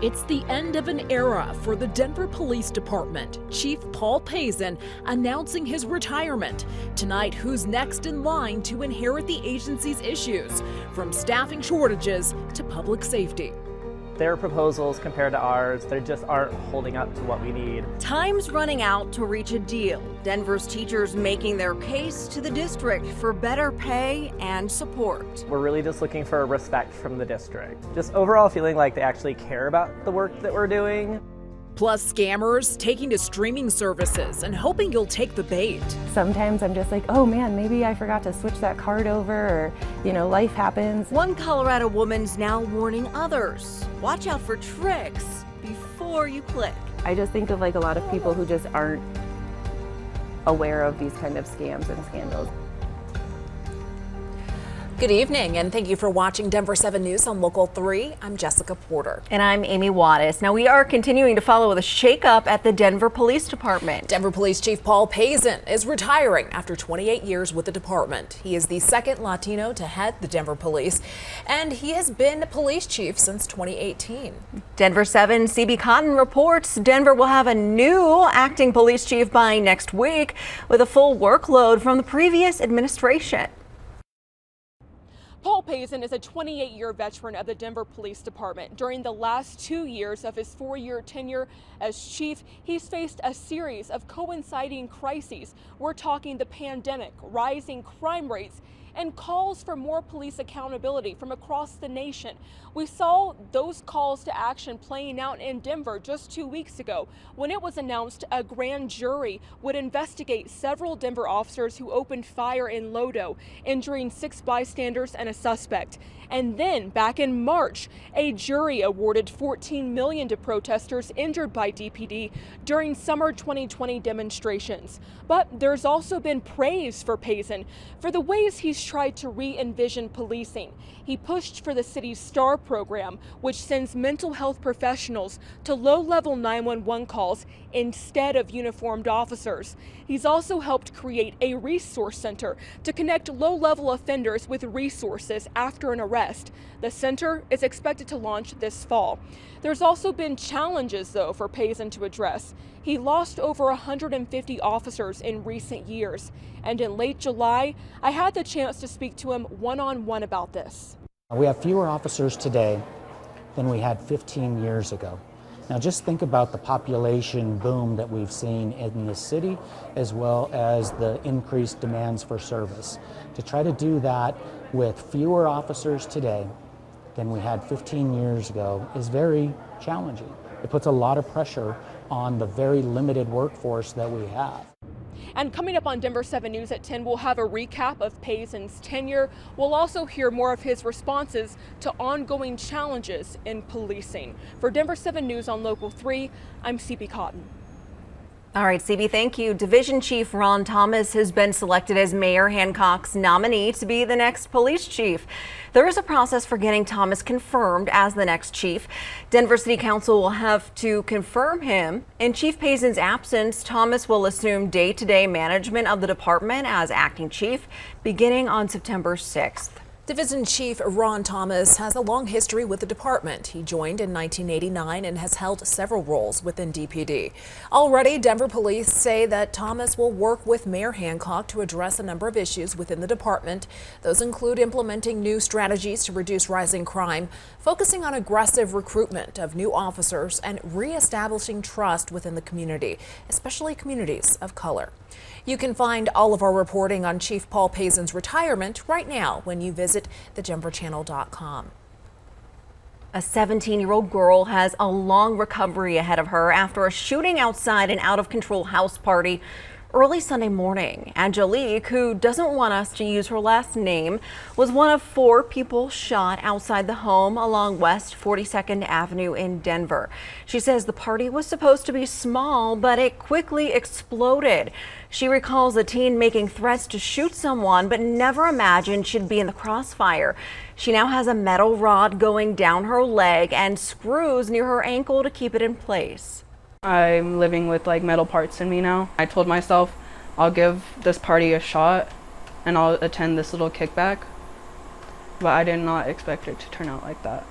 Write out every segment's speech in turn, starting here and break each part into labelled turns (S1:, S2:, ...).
S1: It's the end of an era for the Denver Police Department. Chief Paul Pazon announcing his retirement. Tonight, who's next in line to inherit the agency's issues, from staffing shortages to public safety.
S2: Their proposals compared to ours, they just aren't holding up to what we need.
S3: Time's running out to reach a deal. Denver's teachers making their case to the district for better pay and support.
S2: We're really just looking for respect from the district. Just overall feeling like they actually care about the work that we're doing.
S1: Plus scammers taking to streaming services and hoping you'll take the bait.
S4: Sometimes I'm just like, oh man, maybe I forgot to switch that card over, or, life happens.
S3: One Colorado woman's now warning others. Watch out for tricks before you click.
S4: I just think of a lot of people who just aren't aware of these kind of scams and scandals.
S1: Good evening, and thank you for watching Denver 7 News on Local 3. I'm Jessica Porter.
S3: And I'm Amy Wattis. Now, we are continuing to follow the shakeup at the Denver Police Department.
S1: Denver Police Chief Paul Pazon is retiring after 28 years with the department. He is the second Latino to head the Denver Police, and he has been police chief since 2018.
S3: Denver 7 CB Cotton reports Denver will have a new acting police chief by next week with a full workload from the previous administration.
S5: Paul Pazon is a 28-year veteran of the Denver Police Department. During the last 2 years of his 4-year tenure as chief, he's faced a series of coinciding crises. We're talking the pandemic, rising crime rates, and calls for more police accountability from across the nation. We saw those calls to action playing out in Denver just 2 weeks ago when it was announced a grand jury would investigate several Denver officers who opened fire in Lodo, injuring 6 bystanders and a suspect. And then back in March, a jury awarded $14 million to protesters injured by DPD during summer 2020 demonstrations. But there's also been praise for Pazon for the ways he's tried to re-envision policing. He pushed for the city's STAR program, which sends mental health professionals to low-level 911 calls instead of uniformed officers. He's also helped create a resource center to connect low-level offenders with resources after an arrest. The center is expected to launch this fall. There's also been challenges, though, for Pazon to address. He lost over 150 officers in recent years, and in late July, I had the chance to speak to him one-on-one about this.
S6: We have fewer officers today than we had 15 years ago. Now just think about the population boom that we've seen in the city, as well as the increased demands for service. To try to do that with fewer officers today than we had 15 years ago is very challenging. It puts a lot of pressure on the very limited workforce that we have.
S5: And coming up on Denver 7 News at 10, we'll have a recap of Pazon's tenure. We'll also hear more of his responses to ongoing challenges in policing. For Denver 7 News on Local 3, I'm CB Cotton.
S3: All right, CB, thank you. Division Chief Ron Thomas has been selected as Mayor Hancock's nominee to be the next police chief. There is a process for getting Thomas confirmed as the next chief. Denver City Council will have to confirm him. In Chief Pazon's absence, Thomas will assume day-to-day management of the department as acting chief beginning on September 6th.
S1: Division Chief Ron Thomas has a long history with the department. He joined in 1989 and has held several roles within DPD. Already, Denver police say that Thomas will work with Mayor Hancock to address a number of issues within the department. Those include implementing new strategies to reduce rising crime, focusing on aggressive recruitment of new officers, and reestablishing trust within the community, especially communities of color. You can find all of our reporting on Chief Paul Pazon's retirement right now when you visit thedenverchannel.com.
S3: A 17-year-old girl has a long recovery ahead of her after a shooting outside an out-of-control house party early Sunday morning. Angelique, who doesn't want us to use her last name, was one of 4 people shot outside the home along West 42nd Avenue in Denver. She says the party was supposed to be small, but it quickly exploded. She recalls a teen making threats to shoot someone, but never imagined she'd be in the crossfire. She now has a metal rod going down her leg and screws near her ankle to keep it in place.
S7: I'm living with metal parts in me now. I told myself I'll give this party a shot and I'll attend this little kickback, but I did not expect it to turn out like that.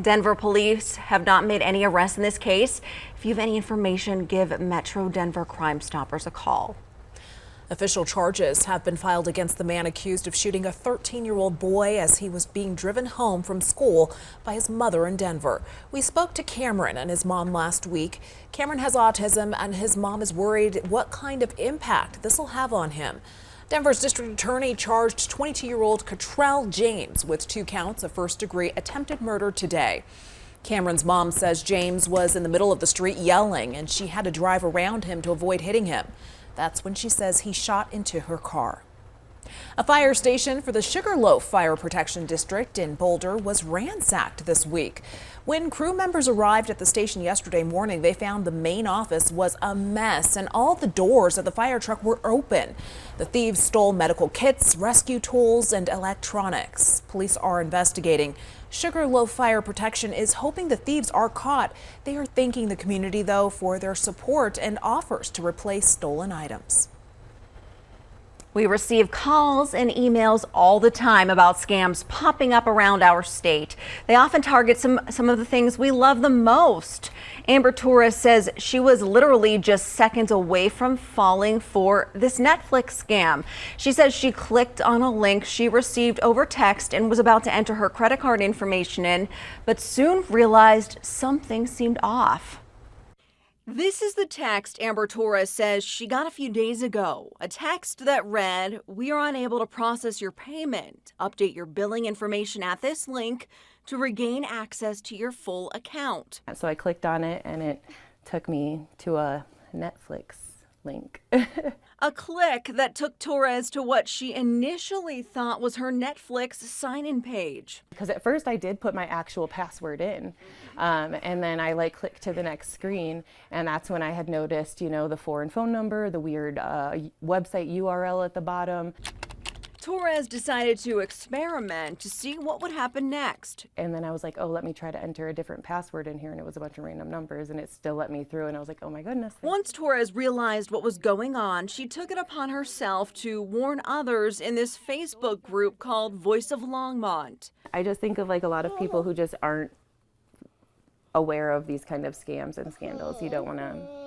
S3: Denver police have not made any arrests in this case. If you have any information, give Metro Denver Crime Stoppers a call.
S1: Official charges have been filed against the man accused of shooting a 13-year-old boy as he was being driven home from school by his mother in Denver. We spoke to Cameron and his mom last week. Cameron has autism and his mom is worried what kind of impact this will have on him. Denver's district attorney charged 22-year-old Cottrell James with 2 counts of first-degree attempted murder today. Cameron's mom says James was in the middle of the street yelling and she had to drive around him to avoid hitting him. That's when she says he shot into her car. A fire station for the Sugarloaf Fire Protection District in Boulder was ransacked this week. When crew members arrived at the station yesterday morning, they found the main office was a mess and all the doors of the fire truck were open. The thieves stole medical kits, rescue tools, and electronics. Police are investigating. Sugarloaf Fire Protection is hoping the thieves are caught. They are thanking the community, though, for their support and offers to replace stolen items.
S3: We receive calls and emails all the time about scams popping up around our state. They often target some of the things we love the most. Amber Torres says she was literally just seconds away from falling for this Netflix scam. She says she clicked on a link she received over text and was about to enter her credit card information in, but soon realized something seemed off. This is the text Amber Torres says she got a few days ago. A text that read, "We are unable to process your payment. Update your billing information at this link to regain access to your full account."
S4: So I clicked on it and it took me to a Netflix link.
S3: A click that took Torres to what she initially thought was her Netflix sign-in page.
S4: Because at first I did put my actual password in, and then I clicked to the next screen, and that's when I had noticed, the foreign phone number, the weird website URL at the bottom.
S3: Torres decided to experiment to see what would happen next.
S4: And then I was like, oh, let me try to enter a different password in here, and it was a bunch of random numbers, and it still let me through, and I was like, oh my goodness.
S3: Once Torres realized what was going on, she took it upon herself to warn others in this Facebook group called Voice of Longmont.
S4: I just think of a lot of people who just aren't aware of these kind of scams and scandals. You don't want to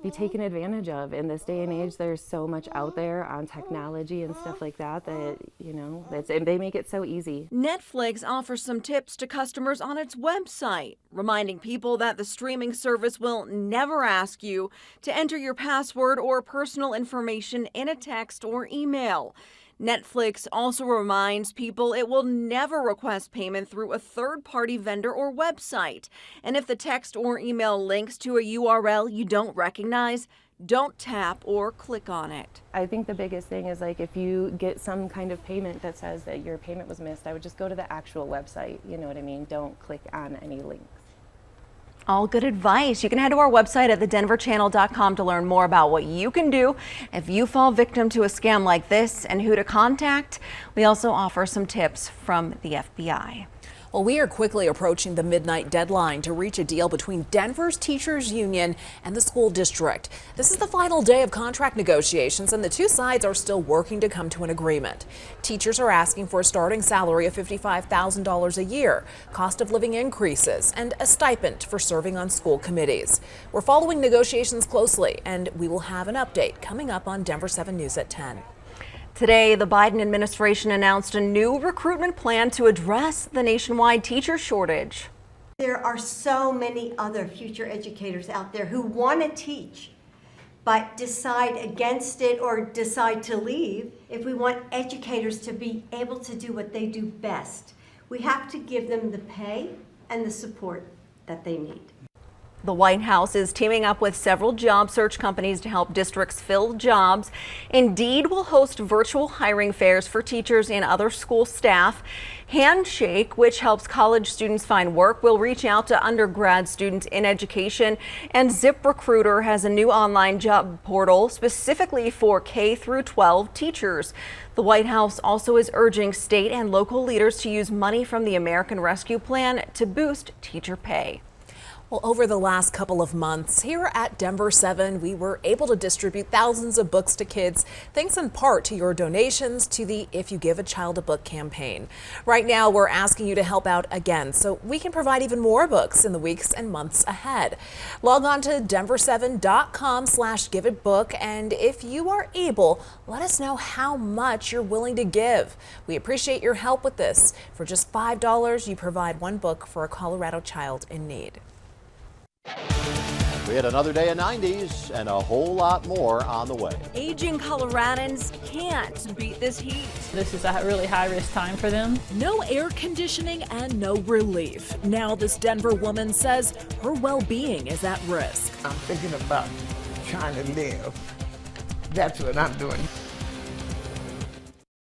S4: be taken advantage of. In this day and age, there's so much out there on technology and stuff like that they make it so easy.
S3: Netflix offers some tips to customers on its website, reminding people that the streaming service will never ask you to enter your password or personal information in a text or email. Netflix also reminds people it will never request payment through a third-party vendor or website. And if the text or email links to a URL you don't recognize, don't tap or click on it.
S4: I think the biggest thing is if you get some kind of payment that says that your payment was missed, I would just go to the actual website. You know what I mean? Don't click on any links.
S3: All good advice. You can head to our website at thedenverchannel.com to learn more about what you can do if you fall victim to a scam like this and who to contact. We also offer some tips from the FBI.
S1: Well, we are quickly approaching the midnight deadline to reach a deal between Denver's teachers union and the school district. This is the final day of contract negotiations, and the two sides are still working to come to an agreement. Teachers are asking for a starting salary of $55,000 a year, cost of living increases, and a stipend for serving on school committees. We're following negotiations closely, and we will have an update coming up on Denver 7 News at 10.
S3: Today, the Biden administration announced a new recruitment plan to address the nationwide teacher shortage.
S8: There are so many other future educators out there who want to teach, but decide against it or decide to leave. If we want educators to be able to do what they do best, we have to give them the pay and the support that they need.
S3: The White House is teaming up with several job search companies to help districts fill jobs. Indeed will host virtual hiring fairs for teachers and other school staff. Handshake, which helps college students find work, will reach out to undergrad students in education. And ZipRecruiter has a new online job portal specifically for K through 12 teachers. The White House also is urging state and local leaders to use money from the American Rescue Plan to boost teacher pay.
S1: Well, over the last couple of months, here at Denver 7, we were able to distribute thousands of books to kids, thanks in part to your donations to the If You Give a Child a Book campaign. Right now, we're asking you to help out again so we can provide even more books in the weeks and months ahead. Log on to denver7.com/giveitbook, and if you are able, let us know how much you're willing to give. We appreciate your help with this. For just $5, you provide one book for a Colorado child in need.
S9: We had another day of 90s and a whole lot more on the way.
S3: Aging Coloradans can't beat this heat.
S10: This is a really high-risk time for them.
S1: No air conditioning and no relief. Now this Denver woman says her well-being is at risk.
S11: I'm thinking about trying to live. That's what I'm doing.